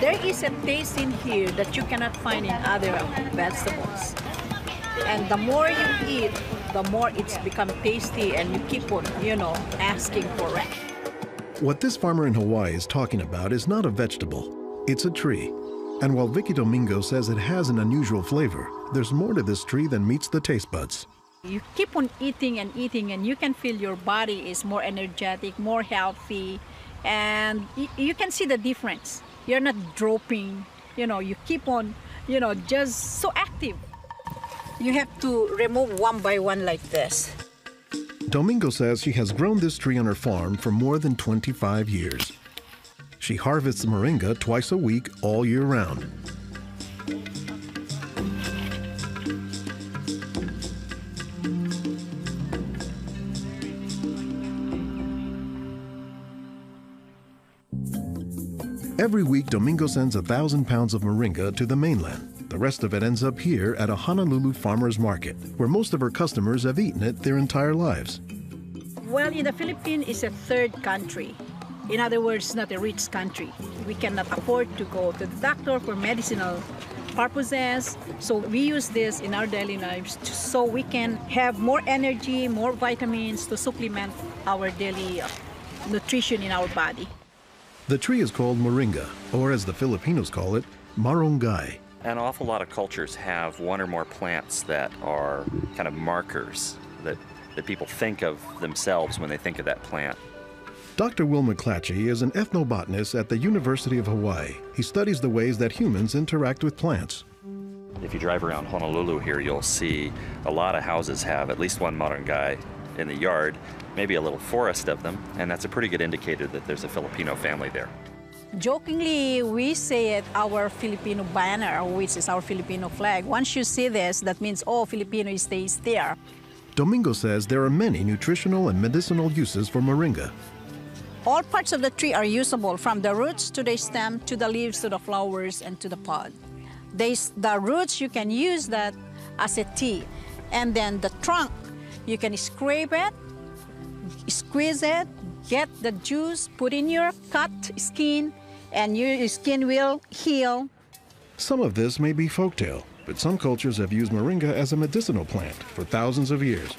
There is a taste in here that you cannot find in other vegetables. And the more you eat, the more it's become tasty and you keep on, asking for it. What this farmer in Hawaii is talking about is not a vegetable, it's a tree. And while Vicky Domingo says it has an unusual flavor, there's more to this tree than meets the taste buds. You keep on eating and eating and you can feel your body is more energetic, more healthy, and you can see the difference. You're not dropping, you keep on, just so active. You have to remove one by one like this. Domingo says she has grown this tree on her farm for more than 25 years. She harvests moringa twice a week, all year round. Every week, Domingo sends 1,000 pounds of moringa to the mainland. The rest of it ends up here at a Honolulu farmer's market, where most of her customers have eaten it their entire lives. Well, in the Philippines, it's a third country. In other words, not a rich country. We cannot afford to go to the doctor for medicinal purposes. So we use this in our daily lives so we can have more energy, more vitamins to supplement our daily nutrition in our body. The tree is called moringa, or as the Filipinos call it, marongay. An awful lot of cultures have one or more plants that are kind of markers that people think of themselves when they think of that plant. Dr. Will McClatchy is an ethnobotanist at the University of Hawaii. He studies the ways that humans interact with plants. If you drive around Honolulu here, you'll see a lot of houses have at least one marongay in the yard, maybe a little forest of them, and that's a pretty good indicator that there's a Filipino family there. Jokingly, we say it our Filipino banner, which is our Filipino flag. Once you see this, that means, oh, Filipino stays there. Domingo says there are many nutritional and medicinal uses for moringa. All parts of the tree are usable, from the roots to the stem, to the leaves, to the flowers, and to the pod. The roots, you can use that as a tea. And then the trunk, you can scrape it, squeeze it, get the juice, put in your cut skin, and your skin will heal. Some of this may be folktale, but some cultures have used moringa as a medicinal plant for thousands of years.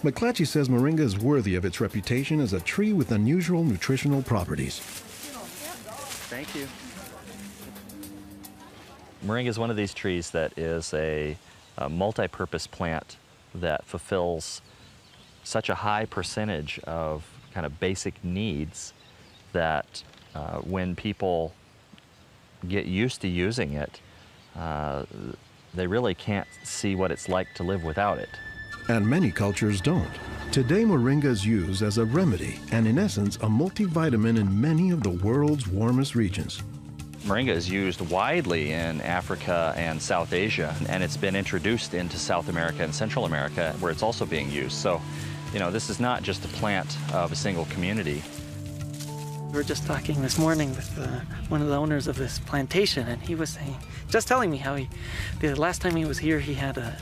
McClatchy says moringa is worthy of its reputation as a tree with unusual nutritional properties. Thank you. Moringa is one of these trees that is a multi-purpose plant that fulfills such a high percentage of kind of basic needs that when people get used to using it, they really can't see what it's like to live without it. And many cultures don't. Today, moringa is used as a remedy and, in essence, a multivitamin in many of the world's warmest regions. Moringa is used widely in Africa and South Asia, and it's been introduced into South America and Central America, where it's also being used. So, this is not just a plant of a single community. We were just talking this morning with one of the owners of this plantation, and he was just telling me how the last time he was here, he had a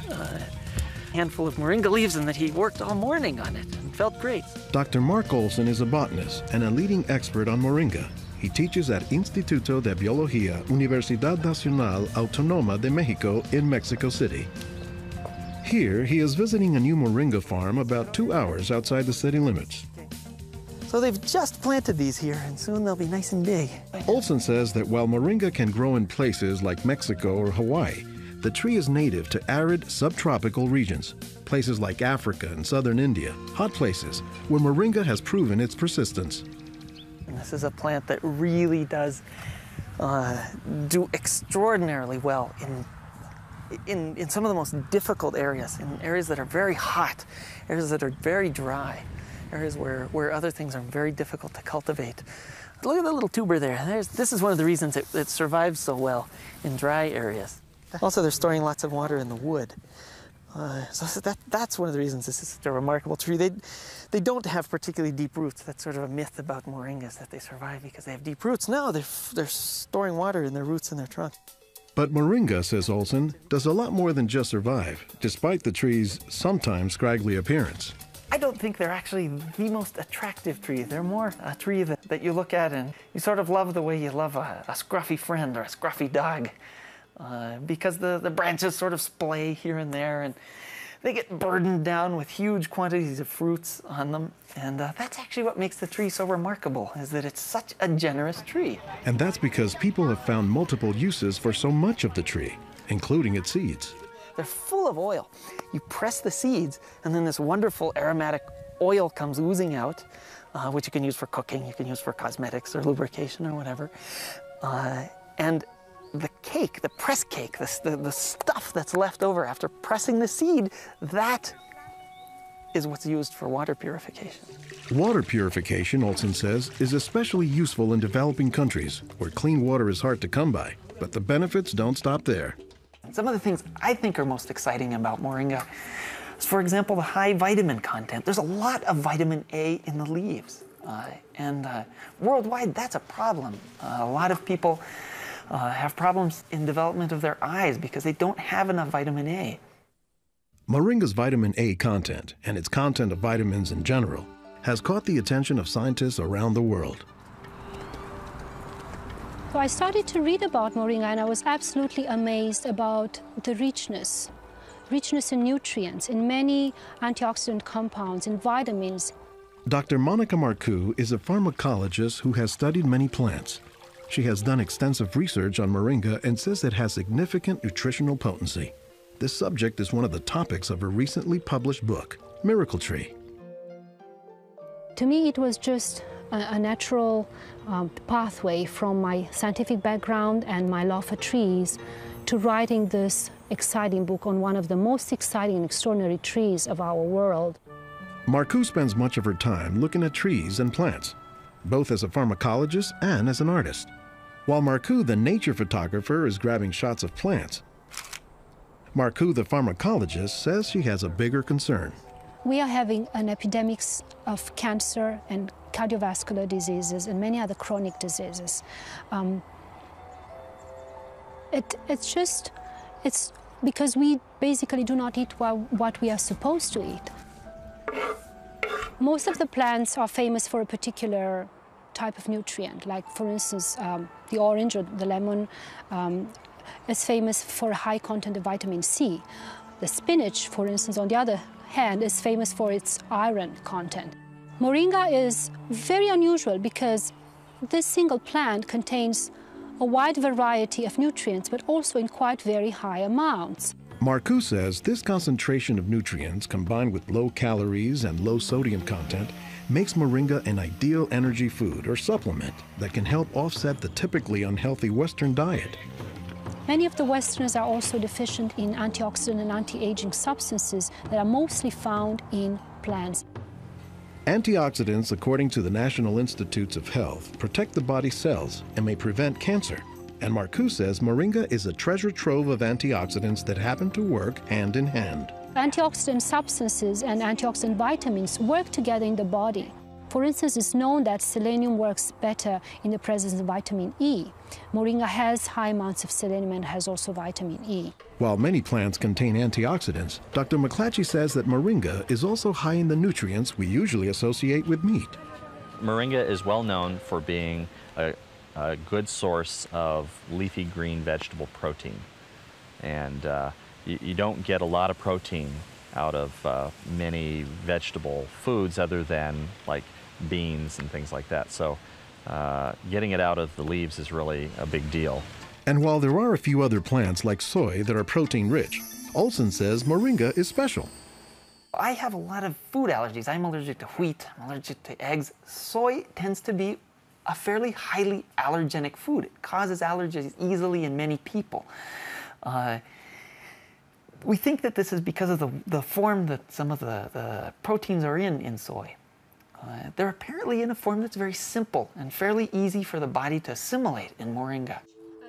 handful of moringa leaves and that he worked all morning on it and felt great. Dr. Mark Olson is a botanist and a leading expert on moringa. He teaches at Instituto de Biología, Universidad Nacional Autónoma de México in Mexico City. Here, he is visiting a new moringa farm about 2 hours outside the city limits. So they've just planted these here, and soon they'll be nice and big. Olson says that while moringa can grow in places like Mexico or Hawaii, the tree is native to arid subtropical regions, places like Africa and southern India, hot places where moringa has proven its persistence. And this is a plant that really does do extraordinarily well in some of the most difficult areas, in areas that are very hot, areas that are very dry, areas where other things are very difficult to cultivate. Look at the little tuber there. This is one of the reasons it survives so well in dry areas. Also, they're storing lots of water in the wood. So that's one of the reasons this is such a remarkable tree. They don't have particularly deep roots. That's sort of a myth about moringas, that they survive because they have deep roots. No, they're storing water in their roots and their trunk. But moringa, says Olson, does a lot more than just survive, despite the tree's sometimes scraggly appearance. I don't think they're actually the most attractive tree. They're more a tree that you look at and you sort of love the way you love a scruffy friend or a scruffy dog. Because the branches sort of splay here and there, and they get burdened down with huge quantities of fruits on them. And that's actually what makes the tree so remarkable, is that it's such a generous tree. And that's because people have found multiple uses for so much of the tree, including its seeds. They're full of oil. You press the seeds, and then this wonderful aromatic oil comes oozing out, which you can use for cooking, you can use for cosmetics or lubrication or whatever. And the cake, the press cake, the stuff that's left over after pressing the seed, that is what's used for water purification. Water purification, Olson says, is especially useful in developing countries where clean water is hard to come by. But the benefits don't stop there. Some of the things I think are most exciting about moringa is, for example, the high vitamin content. There's a lot of vitamin A in the leaves. And worldwide, that's a problem. A lot of people have problems in development of their eyes because they don't have enough vitamin A. Moringa's vitamin A content, and its content of vitamins in general, has caught the attention of scientists around the world. So I started to read about moringa, and I was absolutely amazed about the richness in nutrients, in many antioxidant compounds, in vitamins. Dr. Monica Marcoux is a pharmacologist who has studied many plants. She has done extensive research on moringa and says it has significant nutritional potency. This subject is one of the topics of her recently published book, Miracle Tree. To me, it was just a natural pathway from my scientific background and my love for trees to writing this exciting book on one of the most exciting and extraordinary trees of our world. Marcoux spends much of her time looking at trees and plants, both as a pharmacologist and as an artist. While Marcoux, the nature photographer, is grabbing shots of plants, Marcoux, the pharmacologist, says she has a bigger concern. We are having an epidemic of cancer and cardiovascular diseases and many other chronic diseases. It's because we basically do not eat what we are supposed to eat. Most of the plants are famous for a particular type of nutrient, like for instance, the orange or the lemon is famous for a high content of vitamin C. The spinach, for instance, on the other hand, is famous for its iron content. Moringa is very unusual because this single plant contains a wide variety of nutrients, but also in quite very high amounts. Marcoux says this concentration of nutrients combined with low calories and low sodium content makes moringa an ideal energy food or supplement that can help offset the typically unhealthy Western diet. Many of the Westerners are also deficient in antioxidant and anti-aging substances that are mostly found in plants. Antioxidants, according to the National Institutes of Health, protect the body's cells and may prevent cancer. And Marcoux says moringa is a treasure trove of antioxidants that happen to work hand in hand. Antioxidant substances and antioxidant vitamins work together in the body. For instance, it's known that selenium works better in the presence of vitamin E. Moringa has high amounts of selenium and has also vitamin E. While many plants contain antioxidants, Dr. McClatchy says that moringa is also high in the nutrients we usually associate with meat. Moringa is well known for being a good source of leafy green vegetable protein. And you don't get a lot of protein out of many vegetable foods other than like beans and things like that. So getting it out of the leaves is really a big deal. And while there are a few other plants like soy that are protein rich, Olson says moringa is special. I have a lot of food allergies. I'm allergic to wheat, I'm allergic to eggs. Soy tends to be a fairly highly allergenic food. It causes allergies easily in many people. We think that this is because of the form that some of the proteins are in soy. They're apparently in a form that's very simple and fairly easy for the body to assimilate in moringa.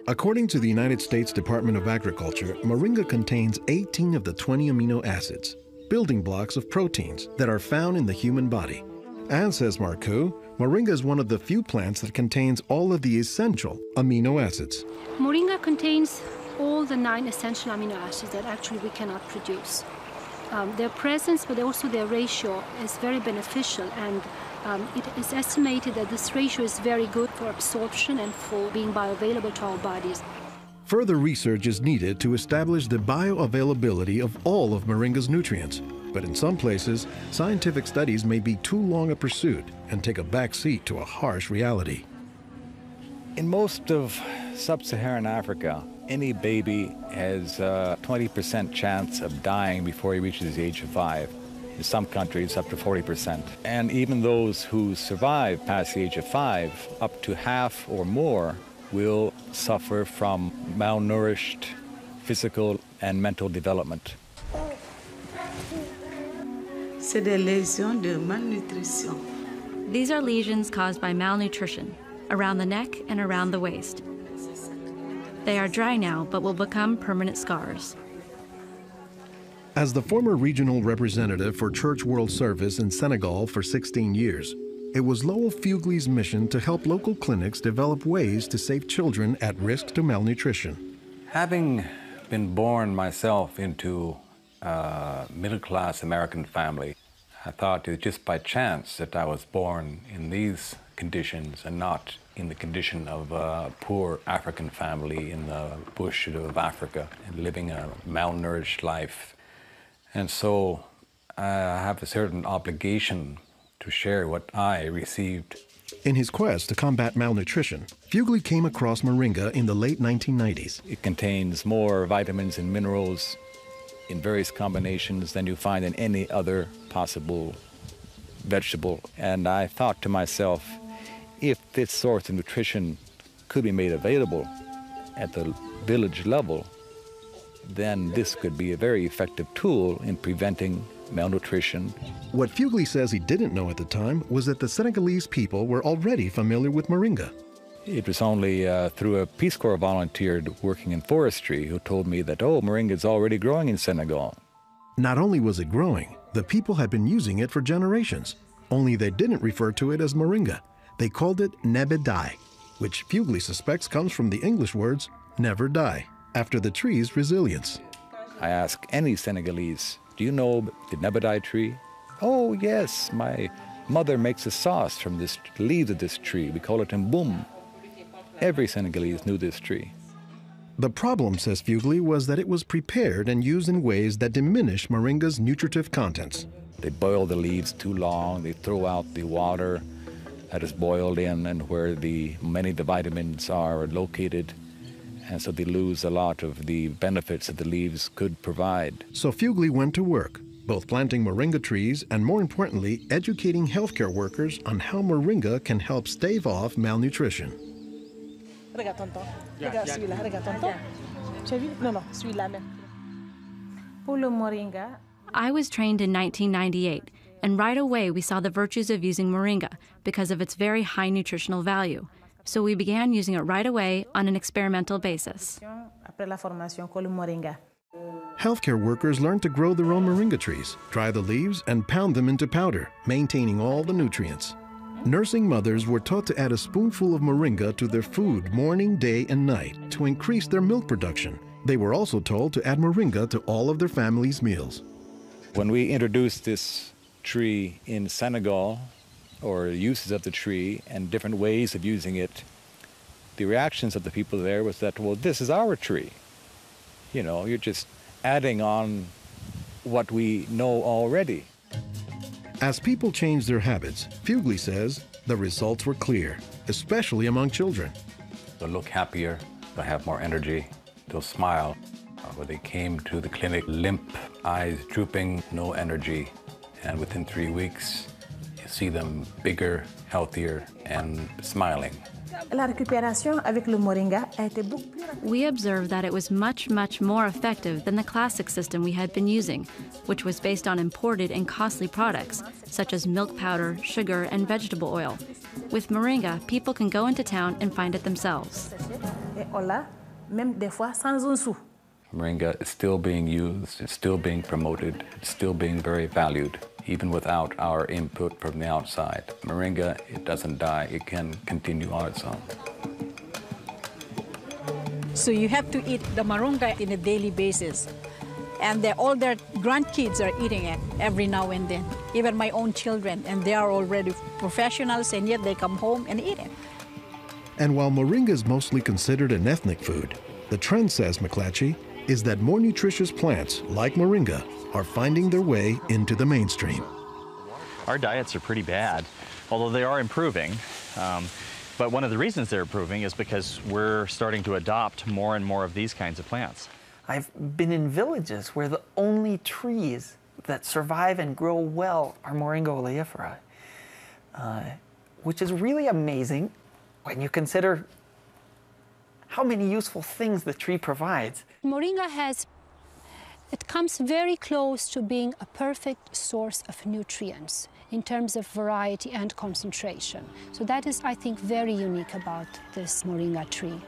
According to the United States Department of Agriculture, moringa contains 18 of the 20 amino acids, building blocks of proteins that are found in the human body. And, says Marcoux, moringa is one of the few plants that contains all of the essential amino acids. Moringa contains all the 9 essential amino acids that actually we cannot produce. Their presence, but also their ratio, is very beneficial, and it is estimated that this ratio is very good for absorption and for being bioavailable to our bodies. Further research is needed to establish the bioavailability of all of moringa's nutrients. But in some places, scientific studies may be too long a pursuit and take a back seat to a harsh reality. In most of sub-Saharan Africa, any baby has a 20% chance of dying before he reaches the age of 5. In some countries, up to 40%. And even those who survive past the age of 5, up to half or more will suffer from malnourished physical and mental development. C'est des lésions de malnutrition. These are lesions caused by malnutrition around the neck and around the waist. They are dry now, but will become permanent scars. As the former regional representative for Church World Service in Senegal for 16 years, it was Lowell Fugley's mission to help local clinics develop ways to save children at risk to malnutrition. Having been born myself into a middle-class American family, I thought it was just by chance that I was born in these conditions and not in the condition of a poor African family in the bush of Africa and living a malnourished life. And so I have a certain obligation to share what I received. In his quest to combat malnutrition, Fugley came across moringa in the late 1990s. It contains more vitamins and minerals in various combinations than you find in any other possible vegetable. And I thought to myself, if this source of nutrition could be made available at the village level, then this could be a very effective tool in preventing malnutrition. What Fugley says he didn't know at the time was that the Senegalese people were already familiar with moringa. It was only through a Peace Corps volunteer working in forestry who told me that, oh, moringa is already growing in Senegal. Not only was it growing, the people had been using it for generations, only they didn't refer to it as moringa. They called it nebedai, which Fugley suspects comes from the English words never die, after the tree's resilience. I ask any Senegalese, do you know the nebedai tree? Oh, yes, my mother makes a sauce from the leaves of this tree. We call it mboum. Every Senegalese knew this tree. The problem, says Fugley, was that it was prepared and used in ways that diminish moringa's nutritive contents. They boil the leaves too long, they throw out the water that is boiled in and where many of the vitamins are located, and so they lose a lot of the benefits that the leaves could provide. So Fugley went to work, both planting moringa trees and, more importantly, educating healthcare workers on how moringa can help stave off malnutrition. Regarde tonton. Regarde celui-là. Regarde tonton. Tu as vu? Non, non, celui-là même. Pour le moringa. I was trained in 1998, and right away we saw the virtues of using moringa because of its very high nutritional value. So we began using it right away on an experimental basis. Après la formation, con le moringa. Healthcare workers learned to grow their own moringa trees, dry the leaves, and pound them into powder, maintaining all the nutrients. Nursing mothers were taught to add a spoonful of moringa to their food morning, day, and night to increase their milk production. They were also told to add moringa to all of their family's meals. When we introduced this tree in Senegal, or uses of the tree and different ways of using it, the reactions of the people there was that, well, this is our tree. You know, you're just adding on what we know already. As people changed their habits, Fugley says the results were clear, especially among children. They'll look happier, they'll have more energy, they'll smile. When they came to the clinic, limp, eyes drooping, no energy, and within 3 weeks, you see them bigger, healthier, and smiling. La récupération avec le moringa a été beaucoup plus rapide. We observed that it was much, much more effective than the classic system we had been using, which was based on imported and costly products, such as milk powder, sugar, and vegetable oil. With moringa, people can go into town and find it themselves. Et on l'a, même des fois sans un sou. Moringa is still being used, it's still being promoted, it's still being very valued, even without our input from the outside. Moringa, it doesn't die, it can continue on its own. So you have to eat the moringa on a daily basis. And all their grandkids are eating it every now and then, even my own children, and they are already professionals, and yet they come home and eat it. And while moringa is mostly considered an ethnic food, the trend, says McClatchy, is that more nutritious plants, like moringa, are finding their way into the mainstream. Our diets are pretty bad, although they are improving. But one of the reasons they're improving is because we're starting to adopt more and more of these kinds of plants. I've been in villages where the only trees that survive and grow well are Moringa oleifera, which is really amazing when you consider how many useful things the tree provides. Moringa it comes very close to being a perfect source of nutrients in terms of variety and concentration. So that is, I think, very unique about this moringa tree.